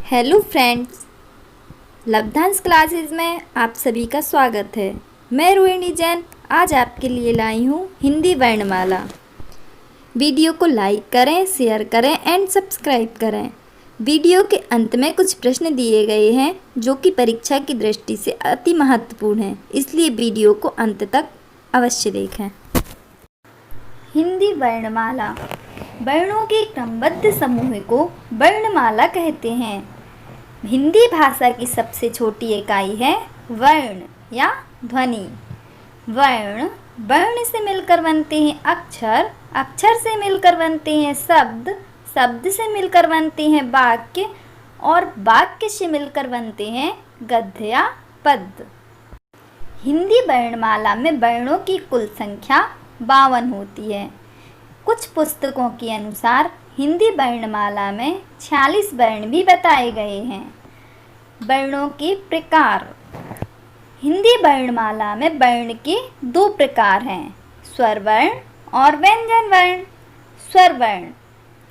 Hello friends, लवधांस classes में आप सभी का स्वागत है। मैं रोहिणी जैन आज आपके लिए लाई हूँ हिंदी वर्णमाला। वीडियो को लाइक करें, शेयर करें एंड सब्सक्राइब करें। वीडियो के अंत में कुछ प्रश्न दिए गए हैं जो कि परीक्षा की दृष्टि से अति महत्वपूर्ण हैं, इसलिए वीडियो को अंत तक अवश्य देखें। हिंदी वर्णमाला वर्णों के क्रमबद्ध समूह को वर्णमाला कहते हैं। हिंदी भाषा की सबसे छोटी इकाई है वर्ण या ध्वनि। वर्ण वर्ण से मिलकर बनते हैं अक्षर, अक्षर से मिलकर बनते हैं शब्द, शब्द से मिलकर बनते हैं वाक्य और वाक्य से मिलकर बनते हैं गद्य या पद्य। हिंदी वर्णमाला में वर्णों की कुल संख्या 52 होती है। कुछ पुस्तकों के अनुसार हिंदी वर्णमाला में 46 वर्ण भी बताए गए हैं। वर्णों के प्रकार। हिंदी वर्णमाला में वर्ण के 2 प्रकार हैं, स्वर वर्ण और व्यंजन वर्ण। स्वर वर्ण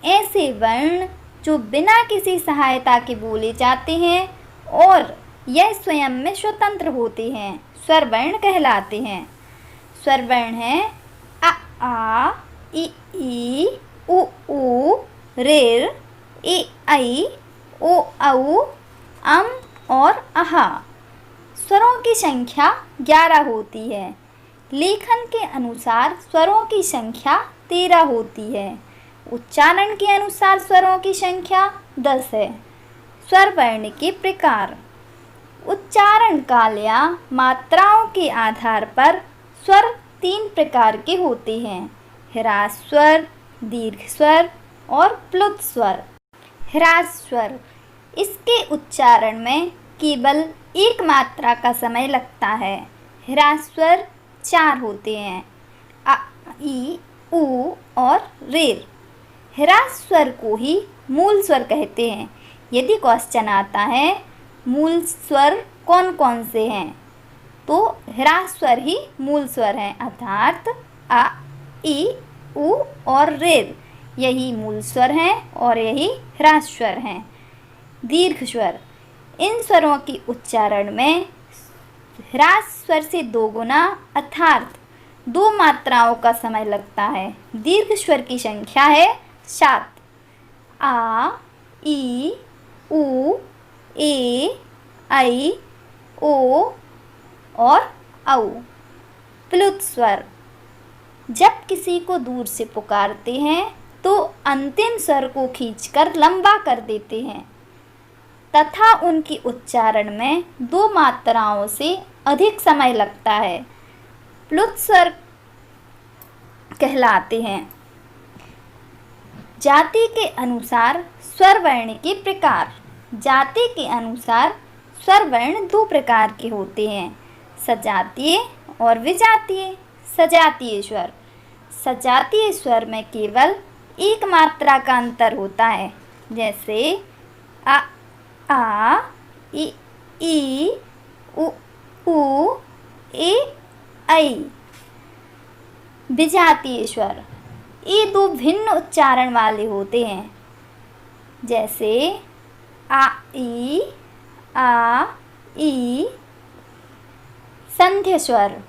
ऐसे वर्ण जो बिना किसी सहायता के बोले जाते हैं और यह स्वयं में स्वतंत्र होते हैं, स्वर वर्ण कहलाते हैं। स्वर वर्ण हैं अ आ, इ ई, उ ऊ, ऋ, ए ऐ, ओ औ, अम और अहा। स्वरों की संख्या 11 होती है। लेखन के अनुसार स्वरों की संख्या 13 होती है। उच्चारण के अनुसार स्वरों की संख्या 10 है। स्वर वर्ण के प्रकार। उच्चारण काल या मात्राओं के आधार पर स्वर 3 प्रकार के होते हैं, ह्रास स्वर, दीर्घ स्वर और प्लुत स्वर। ह्रास स्वर इसके उच्चारण में केवल एक मात्रा का समय लगता है। ह्रास स्वर 4 होते हैं, अ, ई, उ और ऋ। ह्रास स्वर को ही मूल स्वर कहते हैं। यदि क्वेश्चन आता है मूल स्वर कौन कौन से हैं, तो ह्रास स्वर ही मूल स्वर हैं, अर्थात अ, ई, उ और ऋ यही मूल स्वर हैं और यही ह्रास स्वर हैं। दीर्घ स्वर इन स्वरों के उच्चारण में ह्रास स्वर से 2 गुना अर्थात 2 मात्राओं का समय लगता है। दीर्घ स्वर की संख्या है 7, आ, ई, उ, ए, ऐ, ओ और औ। प्लुत स्वर जब किसी को दूर से पुकारते हैं तो अंतिम स्वर को खींचकर लंबा कर देते हैं तथा उनके उच्चारण में 2 मात्राओं से अधिक समय लगता है, प्लुत स्वर कहलाते हैं। जाति के अनुसार स्वर वर्ण के प्रकार। जाति के अनुसार स्वर वर्ण 2 प्रकार के होते हैं, सजातीय और विजातीय। सजातीय स्वर सजातीय स्वर में केवल एक मात्रा का अंतर होता है, जैसे आ, इ, ई, उ, ए, ऐ। विजातीय स्वर ये 2 भिन्न उच्चारण वाले होते हैं, जैसे आ, ई, संध्य स्वर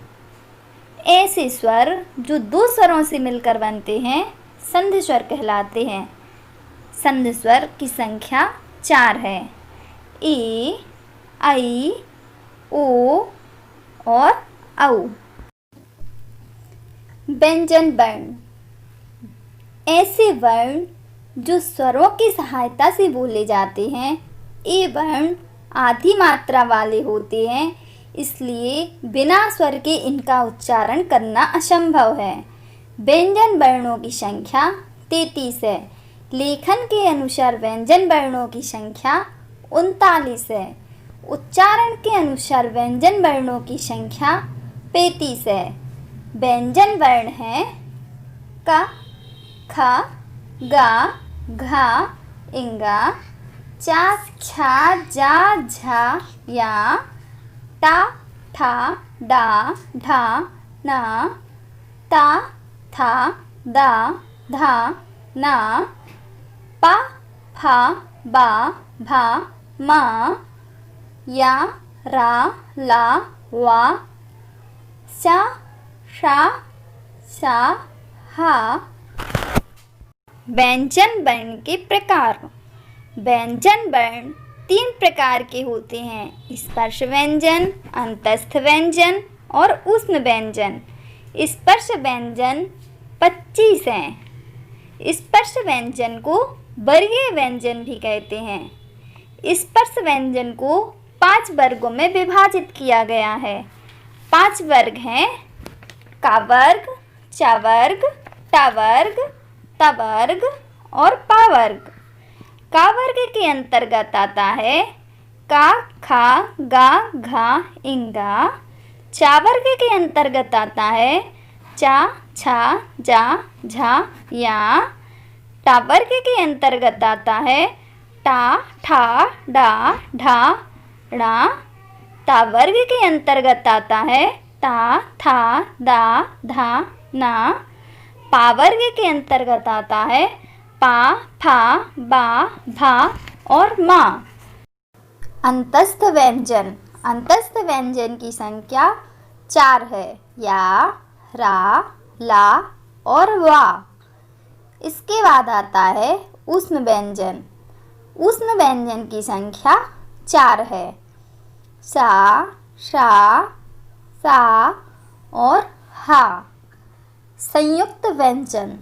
ऐसे स्वर जो 2 स्वरों से मिलकर बनते हैं संध्य स्वर कहलाते हैं। संध्य स्वर की संख्या 4 है, ए, ऐ, ओ और औ। व्यंजन वर्ण ऐसे वर्ण जो स्वरों की सहायता से बोले जाते हैं। ये वर्ण आधी मात्रा वाले होते हैं, इसलिए बिना स्वर के इनका उच्चारण करना असंभव है। व्यंजन वर्णों की संख्या 33 है। लेखन के अनुसार व्यंजन वर्णों की संख्या 39 है। उच्चारण के अनुसार व्यंजन वर्णों की संख्या 35 है। व्यंजन वर्ण हैं क, ख, ग, घ, इंगा, चा, छा, जा, झा, या, टा, ठा, डा, ढा, ना, ता, था, दा, धा, ना, पा, फा, बा, भा, मा, या, रा, ला, वा, सा, शा, सा, हा। व्यंजन वर्ण के प्रकार। व्यंजन वर्ण 3 प्रकार के होते हैं: स्पर्श व्यंजन, अंतस्थ व्यंजन और ऊष्म व्यंजन। स्पर्श व्यंजन 25 हैं। स्पर्श व्यंजन को वर्गीय व्यंजन भी कहते हैं। स्पर्श व्यंजन को 5 वर्गों में विभाजित किया गया है। 5 वर्ग हैं: का वर्ग, च वर्ग, ट वर्ग, त वर्ग और पा वर्ग। का वर्ग के अंतर्गत आता है का, खा, गा, घा, इंगा। चा वर्ग के अंतर्गत आता है चा, छा, जा, झा, या। टा वर्ग के अंतर्गत आता है टा, ठा, डा, ढा, ड़ा। ता वर्ग के अंतर्गत आता है ता, था, दा, धा, ना। पा वर्ग के अंतर्गत आता है पा, फा, बा, भा और मा। अंतस्थ व्यंजन। अंतस्थ व्यंजन की संख्या 4 है: या, रा, ला और वा। इसके बाद आता है ऊष्म व्यंजन। ऊष्म व्यंजन की संख्या 4 है: सा, शा, सा और हा। संयुक्त व्यंजन।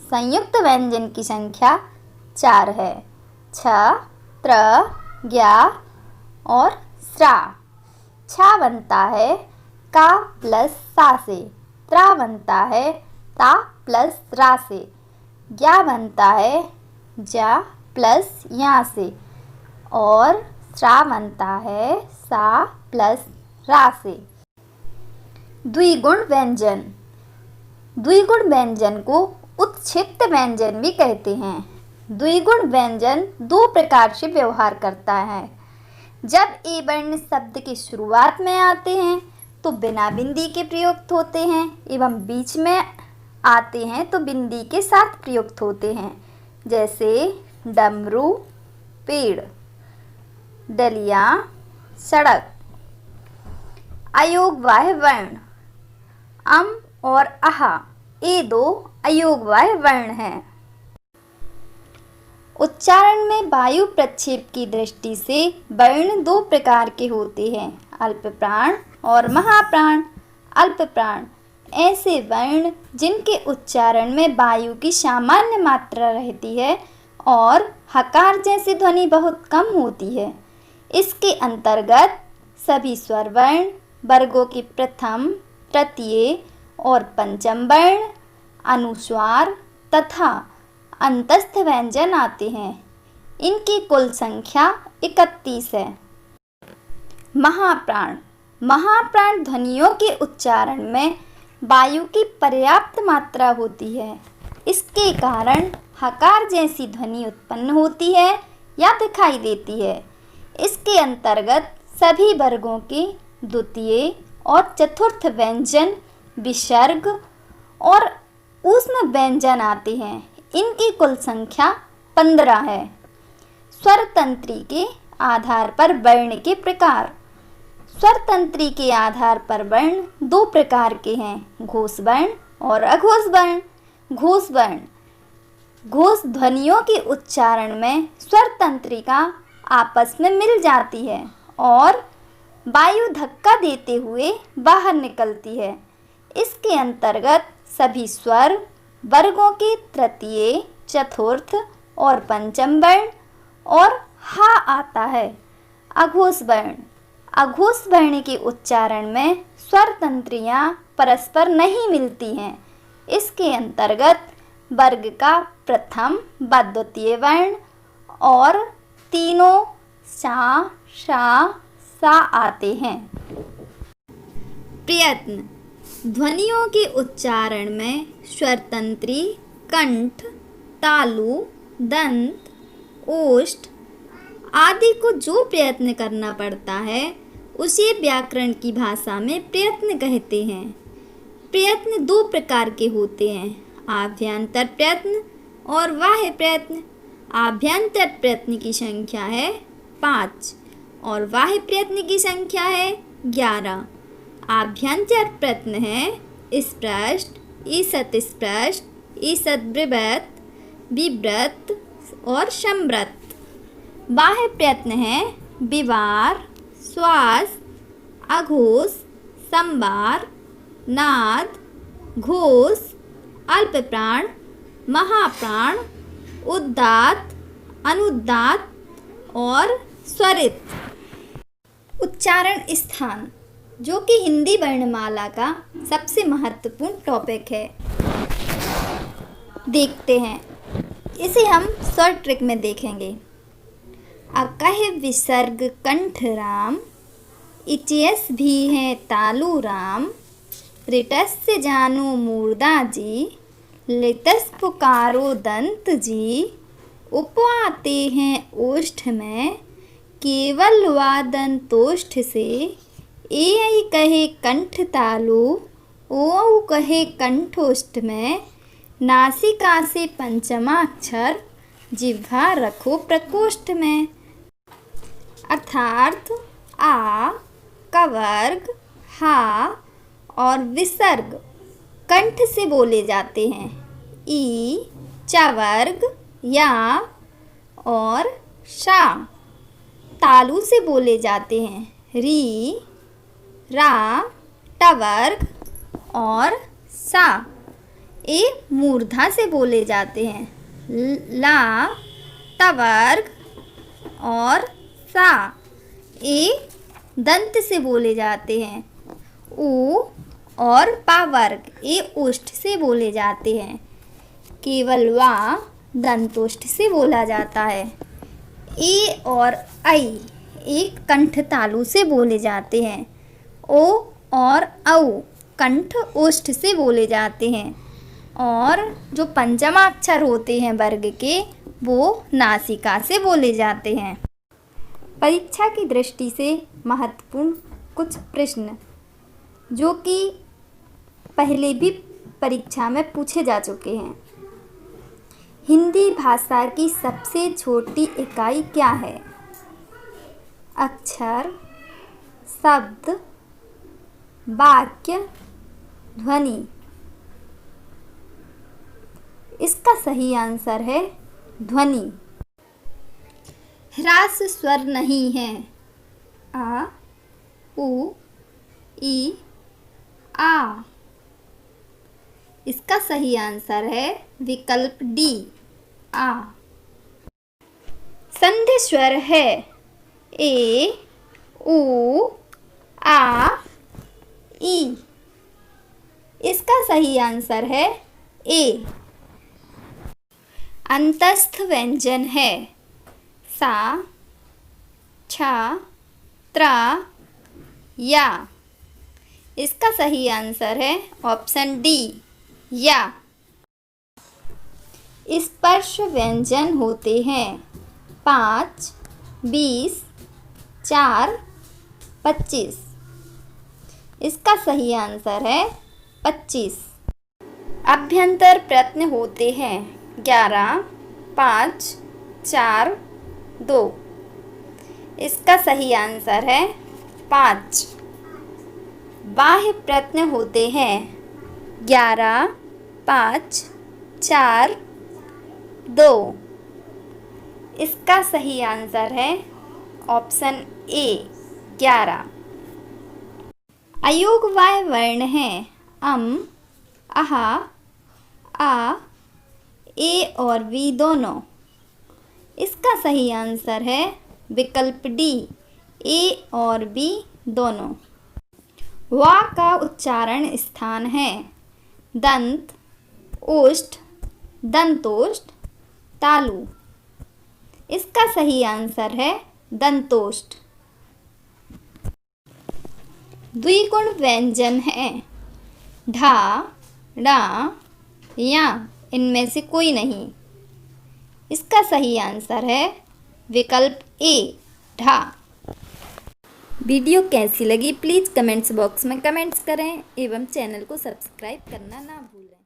संयुक्त व्यंजन की संख्या 4 है: छ, त्र, ज्ञा और स्रा। छा बनता है का प्लस सा से, त्रा बनता है ता प्लस रा से, ज्ञा बनता है जा प्लस या से और स्रा बनता है सा प्लस रा से। द्विगुण व्यंजन। द्विगुण व्यंजन को उत्क्षिप्त व्यंजन भी कहते हैं। द्विगुण व्यंजन 2 प्रकार से व्यवहार करता है। जब ए वर्ण शब्द की शुरुआत में आते हैं तो बिना बिंदी के प्रयुक्त होते हैं एवं बीच में आते हैं तो बिंदी के साथ प्रयुक्त होते हैं। जैसे डमरू, पेड़, डलिया, सड़क। अयोगवाह्य वर्ण। अम और आहा ये 2 अयोगवाह्य वर्ण हैं। उच्चारण में वायु प्रक्षेप की दृष्टि से वर्ण 2 प्रकार के होते हैं: अल्प प्राण और महाप्राण। अल्प प्राण ऐसे वर्ण जिनके उच्चारण में वायु की सामान्य मात्रा रहती है और हकार जैसी ध्वनि बहुत कम होती है। इसके अंतर्गत सभी स्वर वर्ण वर्गों की प्रथम, तृतीय और पंचम वर्ण, अनुस्वार तथा अंतस्थ व्यंजन आते हैं। इनकी कुल संख्या 31 है। महाप्राण। महाप्राण ध्वनियों के उच्चारण में वायु की पर्याप्त मात्रा होती है। इसके कारण हकार जैसी ध्वनि उत्पन्न होती है या दिखाई देती है। इसके अंतर्गत सभी वर्गों के द्वितीय और चतुर्थ व्यंजन, विसर्ग और ऊष्म व्यंजन आते हैं। इनकी कुल संख्या 15 है। स्वर तंत्री के आधार पर वर्ण के प्रकार। स्वर तंत्री के आधार पर वर्ण 2 प्रकार के हैं: घोष वर्ण और अघोष वर्ण। घोष वर्ण घोष ध्वनियों के उच्चारण में स्वर तंत्रिका आपस में मिल जाती है और वायु धक्का देते हुए बाहर निकलती है। इसके अंतर्गत सभी स्वर वर्गों के तृतीय, चतुर्थ और पंचम वर्ण और हा आता है। अघोष वर्ण। अघोष वर्ण के उच्चारण में स्वर तंत्रियाँ परस्पर नहीं मिलती हैं। इसके अंतर्गत वर्ग का प्रथम व द्वितीय वर्ण और तीनों सा, शा, सा आते हैं। प्रयत्न। ध्वनियों के उच्चारण में स्वरतंत्री, कंठ, तालु, दंत, ओष्ठ आदि को जो प्रयत्न करना पड़ता है उसे व्याकरण की भाषा में प्रयत्न कहते हैं। प्रयत्न 2 प्रकार के होते हैं: आभ्यंतर प्रयत्न और बाह्य प्रयत्न। आभ्यंतर प्रयत्न की संख्या है 5 और बाह्य प्रयत्न की संख्या है 11। आभ्यंतर प्रयत्न है स्पृष्ट, ईषत् स्पृष्ट, ईषत् ब्रुवत्, बिब्रत और संवृत। बाह्य प्रयत्न है विवार, श्वास, अघोष, संवार, नाद, घोष, अल्पप्राण, महाप्राण, उदात्त, अनुदात्त और स्वरित। उच्चारण स्थान, जो कि हिंदी वर्णमाला का सबसे महत्वपूर्ण टॉपिक है, देखते हैं। इसे हम शॉर्ट ट्रिक में देखेंगे। अकह विसर्ग कंठ राम, इचयस भी है तालु राम, ऋटस्य जानो मूर्धा जी, लितस पुकारो दंत जी, उपवाते हैं ओष्ठ में, केवल वादंतोष्ठ से, ए कहे कंठ तालु, ओ कहे कंठोष्ठ में, नासिका से पंचमाक्षर, जिह्वा रखो प्रकोष्ठ में। अर्थात आ, कवर्ग, हा और विसर्ग कंठ से बोले जाते हैं। ई, चवर्ग, या और शा तालु से बोले जाते हैं। री, रा, टवर्ग और सा ए मूर्धा से बोले जाते हैं। ला, टवर्ग और सा ए दंत से बोले जाते हैं। ऊ और पावर्ग ए ओष्ठ से बोले जाते हैं। केवल वा दंतोष्ठ से बोला जाता है। ए और ऐ एक कंठ तालु से बोले जाते हैं। ओ और औ कंठ ओष्ठ से बोले जाते हैं। और जो पंचमाक्षर होते हैं वर्ग के, वो नासिका से बोले जाते हैं। परीक्षा की दृष्टि से महत्वपूर्ण कुछ प्रश्न जो कि पहले भी परीक्षा में पूछे जा चुके हैं। हिंदी भाषा की सबसे छोटी इकाई क्या है? अक्षर, शब्द, वाक्य, ध्वनि। इसका सही आंसर है ध्वनि। ह्रास स्वर नहीं है। आ, उ, ई, आ। इसका सही आंसर है विकल्प डी, आ। संधि स्वर है ए, उ, आ, ई। इसका सही आंसर है ए। अंतस्थ व्यंजन है सा, छा, त्रा, या। इसका सही आंसर है ऑप्शन डी, या। स्पर्श व्यंजन होते हैं 5, 20, 4, 25। इसका सही आंसर है 25। अभ्यंतर प्रयत्न होते हैं 11, 5, 4, 2। इसका सही आंसर है 5। बाह्य प्रयत्न होते हैं 11, 5, 4, 2। इसका सही आंसर है ऑप्शन ए, 11। अयोगवाय वर्ण हैं अम, आहा, आ, ए और वी दोनों। इसका सही आंसर है विकल्प डी, ए और बी दोनों। वा का उच्चारण स्थान है दंत, ओष्ठ, दंतोष्ठ, तालु। इसका सही आंसर है दंतोष्ठ। द्विगुण व्यंजन है ढा, ड़ा, या। इनमें से कोई नहीं। इसका सही आंसर है विकल्प ए, ढा। वीडियो कैसी लगी प्लीज़ कमेंट्स बॉक्स में कमेंट्स करें एवं चैनल को सब्सक्राइब करना ना भूलें।